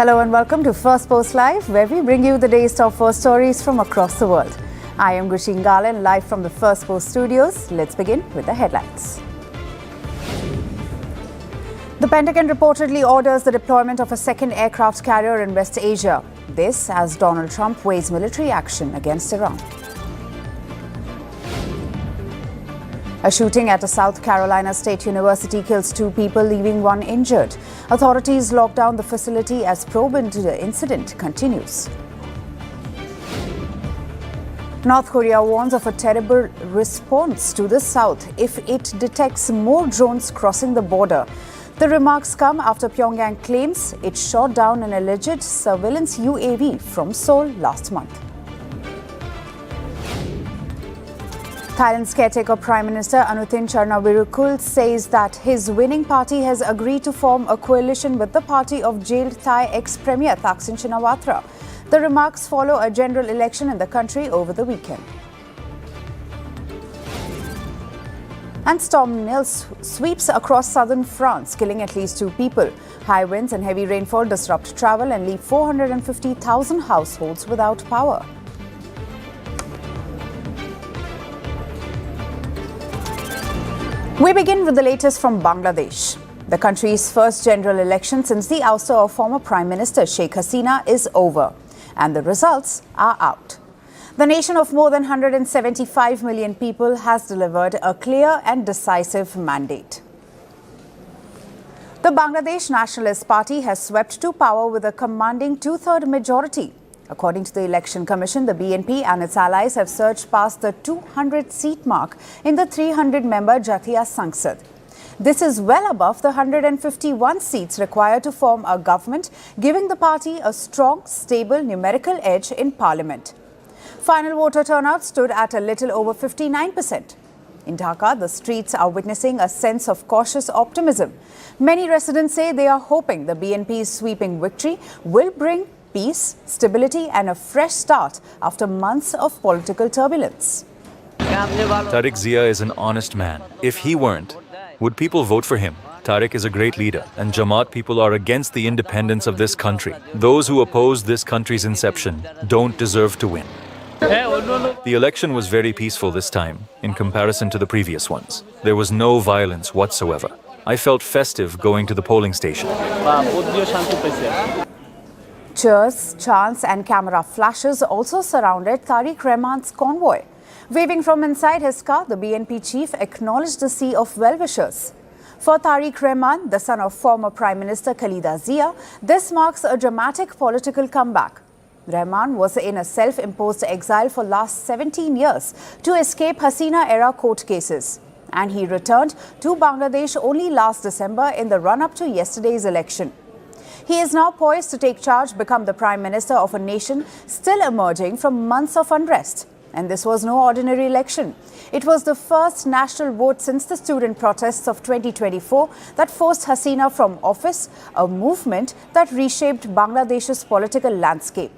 Hello and welcome to Firstpost Live, where we bring you the day's top 4 stories from across the world. I am Gushin Galan, live from the Firstpost studios. Let's begin with the headlines. The Pentagon reportedly orders the deployment of a second aircraft carrier in West Asia. This as Donald Trump weighs military action against Iran. A shooting at a South Carolina State University kills 2 people, leaving 1 injured. Authorities lock down the facility as probe into the incident continues. North Korea warns of a terrible response to the South if it detects more drones crossing the border. The remarks come after Pyongyang claims it shot down an alleged surveillance UAV from Seoul last month. Thailand's caretaker Prime Minister Anutin Charnvirakul says that his winning party has agreed to form a coalition with the party of jailed Thai ex-premier Thaksin Shinawatra. The remarks follow a general election in the country over the weekend. And storm Nils sweeps across southern France, killing at least 2 people. High winds and heavy rainfall disrupt travel and leave 450,000 households without power. We begin with the latest from Bangladesh. The country's first general election since the ouster of former Prime Minister Sheikh Hasina is over, and the results are out. The nation of more than 175 million people has delivered a clear and decisive mandate. The Bangladesh Nationalist Party has swept to power with a commanding 2/3 majority. According to the Election Commission, the BNP and its allies have surged past the 200-seat mark in the 300-member Jatiya Sangsad. This is well above the 151 seats required to form a government, giving the party a strong, stable numerical edge in parliament. Final voter turnout stood at a little over 59%. In Dhaka, the streets are witnessing a sense of cautious optimism. Many residents say they are hoping the BNP's sweeping victory will bring peace, stability and a fresh start after months of political turbulence. Tarique Zia is an honest man. If he weren't, would people vote for him? Tarique is a great leader, and Jamaat people are against the independence of this country. Those who oppose this country's inception don't deserve to win. The election was very peaceful this time, in comparison to the previous ones. There was no violence whatsoever. I felt festive going to the polling station. Cheers, chants and camera flashes also surrounded Tarique Rahman's convoy. Waving from inside his car, the BNP chief acknowledged the sea of well-wishers. For Tarique Rahman, the son of former Prime Minister Khalida Zia, this marks a dramatic political comeback. Rahman was in a self-imposed exile for last 17 years to escape Hasina-era court cases. And he returned to Bangladesh only last December in the run-up to yesterday's election. He is now poised to take charge, become the Prime Minister of a nation still emerging from months of unrest. And this was no ordinary election. It was the first national vote since the student protests of 2024 that forced Hasina from office, a movement that reshaped Bangladesh's political landscape.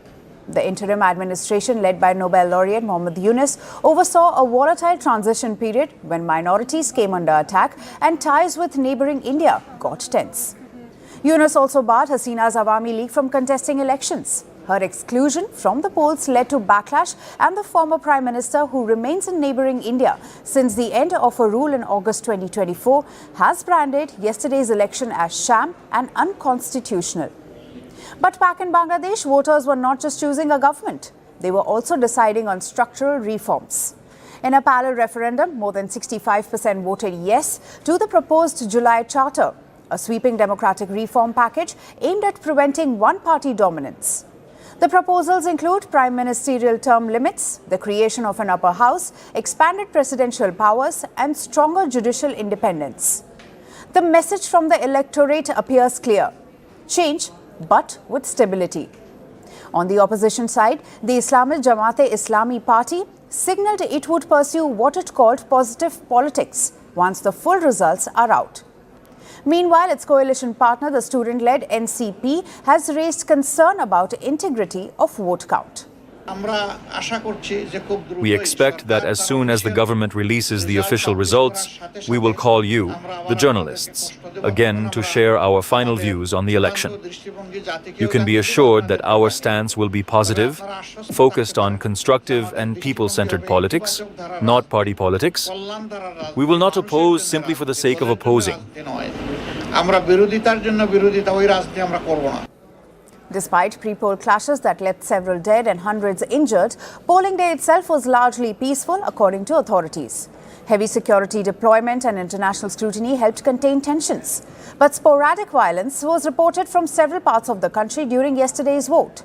The interim administration, led by Nobel laureate Muhammad Yunus, oversaw a volatile transition period when minorities came under attack and ties with neighboring India got tense. Yunus also barred Hasina's Awami League from contesting elections. Her exclusion from the polls led to backlash, and the former Prime Minister, who remains in neighboring India since the end of a rule in August 2024, has branded yesterday's election as sham and unconstitutional. But back in Bangladesh, voters were not just choosing a government. They were also deciding on structural reforms. In a parallel referendum, more than 65% voted yes to the proposed July Charter, a sweeping democratic reform package aimed at preventing one-party dominance. The proposals include prime ministerial term limits, the creation of an upper house, expanded presidential powers, and stronger judicial independence. The message from the electorate appears clear: change, but with stability. On the opposition side, the Islamist Jamaat-e-Islami Party signaled it would pursue what it called positive politics once the full results are out. Meanwhile, its coalition partner, the student-led NCP, has raised concern about integrity of vote count. We expect that as soon as the government releases the official results, we will call you, the journalists, again to share our final views on the election. You can be assured that our stance will be positive, focused on constructive and people-centered politics, not party politics. We will not oppose simply for the sake of opposing. Despite pre-poll clashes that left several dead and hundreds injured, polling day itself was largely peaceful, according to authorities. Heavy security deployment and international scrutiny helped contain tensions. But sporadic violence was reported from several parts of the country during yesterday's vote.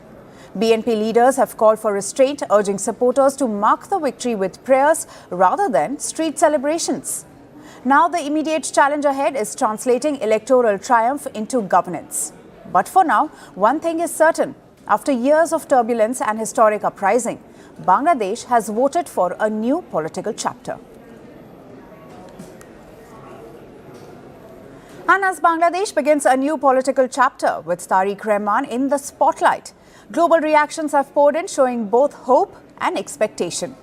BNP leaders have called for restraint, urging supporters to mark the victory with prayers rather than street celebrations. Now the immediate challenge ahead is translating electoral triumph into governance. But for now, one thing is certain. After years of turbulence and historic uprising, Bangladesh has voted for a new political chapter. And as Bangladesh begins a new political chapter with Tarique Rahman in the spotlight, global reactions have poured in, showing both hope and expectation.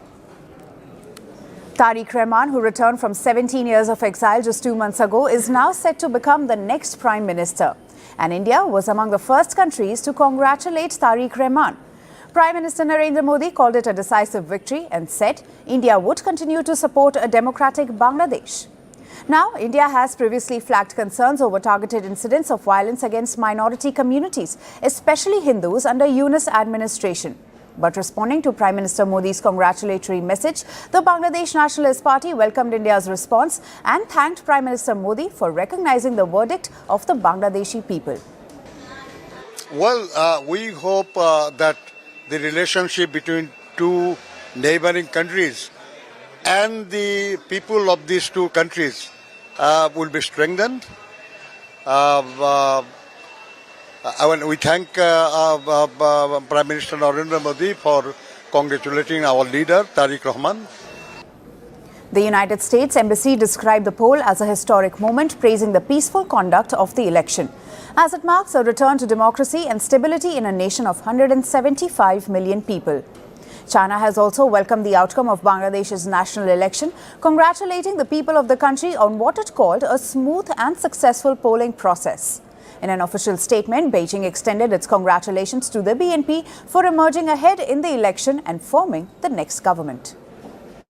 Tarique Rahman, who returned from 17 years of exile just 2 months ago, is now set to become the next Prime Minister. And India was among the first countries to congratulate Tarique Rahman. Prime Minister Narendra Modi called it a decisive victory and said India would continue to support a democratic Bangladesh. Now, India has previously flagged concerns over targeted incidents of violence against minority communities, especially Hindus, under Yunus administration. But responding to Prime Minister Modi's congratulatory message, the Bangladesh Nationalist Party welcomed India's response and thanked Prime Minister Modi for recognizing the verdict of the Bangladeshi people. Well, we hope that the relationship between two neighboring countries and the people of these two countries will be strengthened. We thank Prime Minister Narendra Modi for congratulating our leader, Tarique Rahman. The United States Embassy described the poll as a historic moment, praising the peaceful conduct of the election, as it marks a return to democracy and stability in a nation of 175 million people. China has also welcomed the outcome of Bangladesh's national election, congratulating the people of the country on what it called a smooth and successful polling process. In an official statement, Beijing extended its congratulations to the BNP for emerging ahead in the election and forming the next government.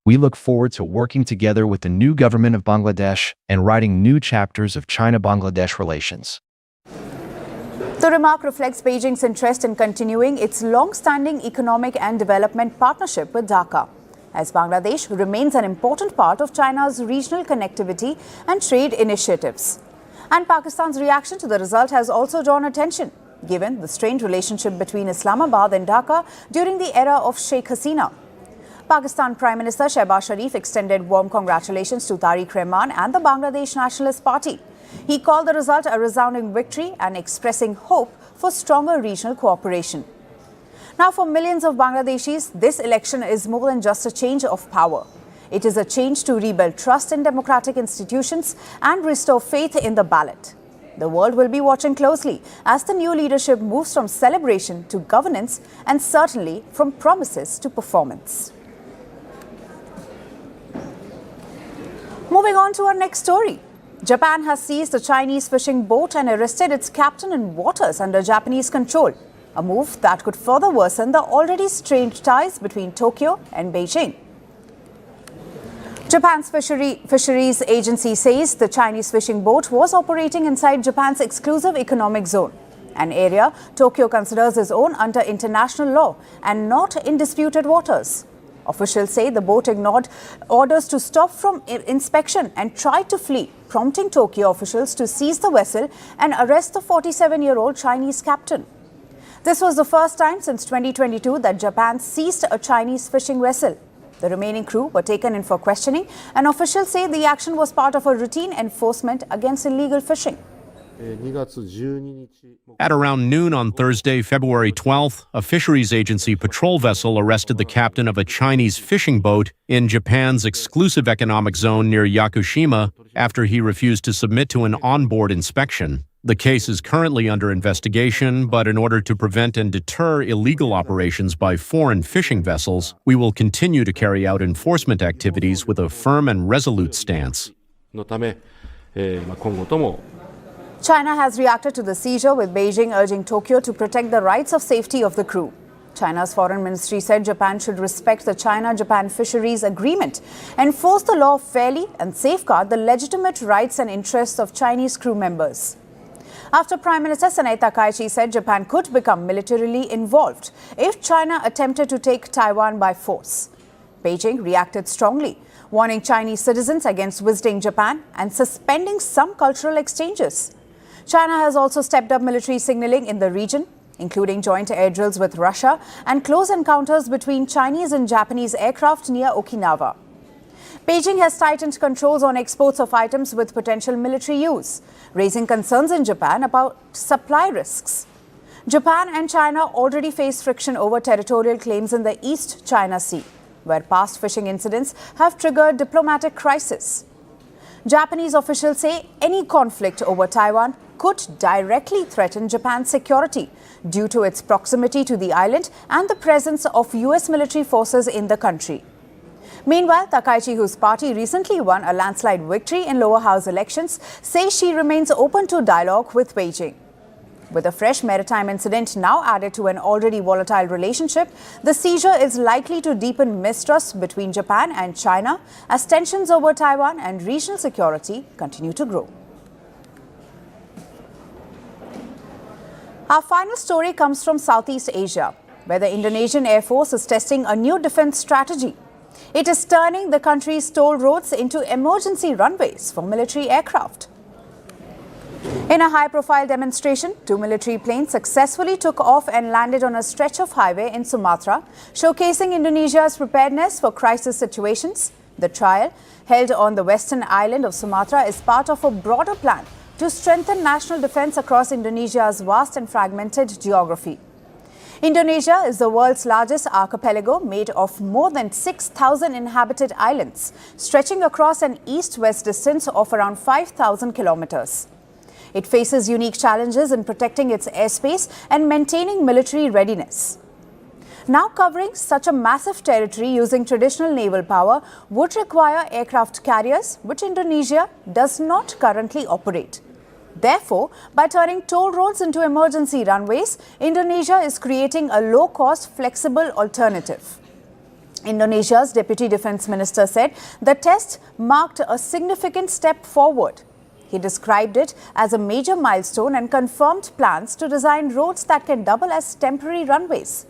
We look forward to working together with the new government of Bangladesh and writing new chapters of China-Bangladesh relations. The remark reflects Beijing's interest in continuing its long-standing economic and development partnership with Dhaka, as Bangladesh remains an important part of China's regional connectivity and trade initiatives. And Pakistan's reaction to the result has also drawn attention, given the strained relationship between Islamabad and Dhaka during the era of Sheikh Hasina. Pakistan Prime Minister Shehbaz Sharif extended warm congratulations to Tarique Rahman and the Bangladesh Nationalist Party. He called the result a resounding victory and expressing hope for stronger regional cooperation. Now, for millions of Bangladeshis, this election is more than just a change of power. It is a change to rebuild trust in democratic institutions and restore faith in the ballot. The world will be watching closely as the new leadership moves from celebration to governance and certainly from promises to performance. Moving on to our next story. Japan has seized a Chinese fishing boat and arrested its captain in waters under Japanese control, a move that could further worsen the already strained ties between Tokyo and Beijing. Japan's fisheries agency says the Chinese fishing boat was operating inside Japan's exclusive economic zone, an area Tokyo considers its own under international law and not in disputed waters. Officials say the boat ignored orders to stop from inspection and tried to flee, prompting Tokyo officials to seize the vessel and arrest the 47-year-old Chinese captain. This was the first time since 2022 that Japan seized a Chinese fishing vessel. The remaining crew were taken in for questioning, and officials say the action was part of a routine enforcement against illegal fishing. At around noon on Thursday, February 12th, a fisheries agency patrol vessel arrested the captain of a Chinese fishing boat in Japan's exclusive economic zone near Yakushima after he refused to submit to an onboard inspection. The case is currently under investigation, but in order to prevent and deter illegal operations by foreign fishing vessels, we will continue to carry out enforcement activities with a firm and resolute stance. のため、今後とも China has reacted to the seizure, with Beijing urging Tokyo to protect the rights of safety of the crew. China's foreign ministry said Japan should respect the China-Japan Fisheries Agreement, enforce the law fairly and safeguard the legitimate rights and interests of Chinese crew members. After Prime Minister Sheikh Hasina said Japan could become militarily involved if China attempted to take Taiwan by force, Beijing reacted strongly, warning Chinese citizens against visiting Japan and suspending some cultural exchanges. China has also stepped up military signaling in the region, including joint air drills with Russia and close encounters between Chinese and Japanese aircraft near Okinawa. Beijing has tightened controls on exports of items with potential military use, raising concerns in Japan about supply risks. Japan and China already face friction over territorial claims in the East China Sea, where past fishing incidents have triggered diplomatic crisis. Japanese officials say any conflict over Taiwan could directly threaten Japan's security due to its proximity to the island and the presence of US military forces in the country. Meanwhile, Tarique, whose party recently won a landslide victory in lower house elections, says she remains open to dialogue with Beijing. With a fresh maritime incident now added to an already volatile relationship, the seizure is likely to deepen mistrust between Japan and China as tensions over Taiwan and regional security continue to grow. Our final story comes from Southeast Asia, where the Indonesian Air Force is testing a new defense strategy. It is turning the country's toll roads into emergency runways for military aircraft. In a high-profile demonstration, 2 military planes successfully took off and landed on a stretch of highway in Sumatra, showcasing Indonesia's preparedness for crisis situations. The trial, held on the western island of Sumatra, is part of a broader plan to strengthen national defense across Indonesia's vast and fragmented geography. Indonesia is the world's largest archipelago, made of more than 6,000 inhabited islands, stretching across an east-west distance of around 5,000 kilometers. It faces unique challenges in protecting its airspace and maintaining military readiness. Now covering such a massive territory using traditional naval power would require aircraft carriers, which Indonesia does not currently operate. Therefore, by turning toll roads into emergency runways, Indonesia is creating a low-cost, flexible alternative. Indonesia's Deputy Defense Minister said the test marked a significant step forward. He described it as a major milestone and confirmed plans to design roads that can double as temporary runways.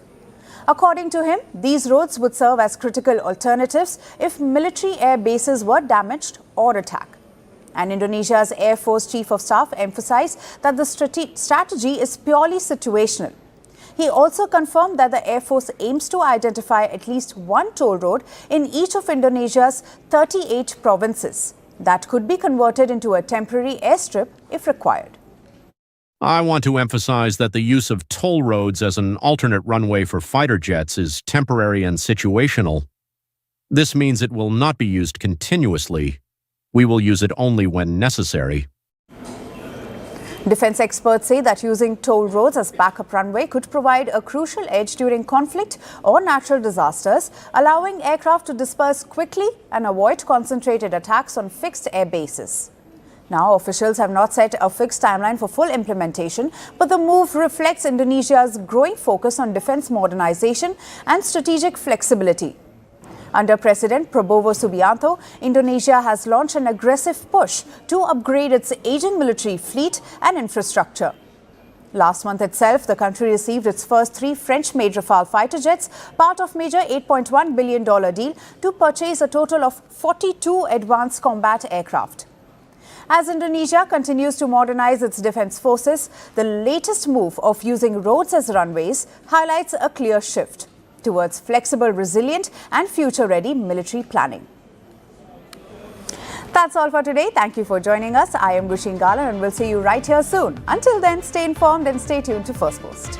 According to him, these roads would serve as critical alternatives if military air bases were damaged or attacked. And Indonesia's Air Force Chief of Staff emphasized that the strategy is purely situational. He also confirmed that the Air Force aims to identify at least one toll road in each of Indonesia's 38 provinces that could be converted into a temporary airstrip if required. I want to emphasize that the use of toll roads as an alternate runway for fighter jets is temporary and situational. This means it will not be used continuously. We will use it only when necessary. Defense experts say that using toll roads as backup runway could provide a crucial edge during conflict or natural disasters, allowing aircraft to disperse quickly and avoid concentrated attacks on fixed air bases. Now, officials have not set a fixed timeline for full implementation, but the move reflects Indonesia's growing focus on defense modernization and strategic flexibility. Under President Prabowo Subianto, Indonesia has launched an aggressive push to upgrade its aging military fleet and infrastructure. Last month itself, the country received its first 3 French-made Rafale fighter jets, part of major $8.1 billion deal to purchase a total of 42 advanced combat aircraft. As Indonesia continues to modernize its defense forces, the latest move of using roads as runways highlights a clear shift towards flexible, resilient and future-ready military planning. That's all for today. Thank you for joining us. I am Gushin Galan and we'll see you right here soon. Until then, stay informed and stay tuned to Firstpost.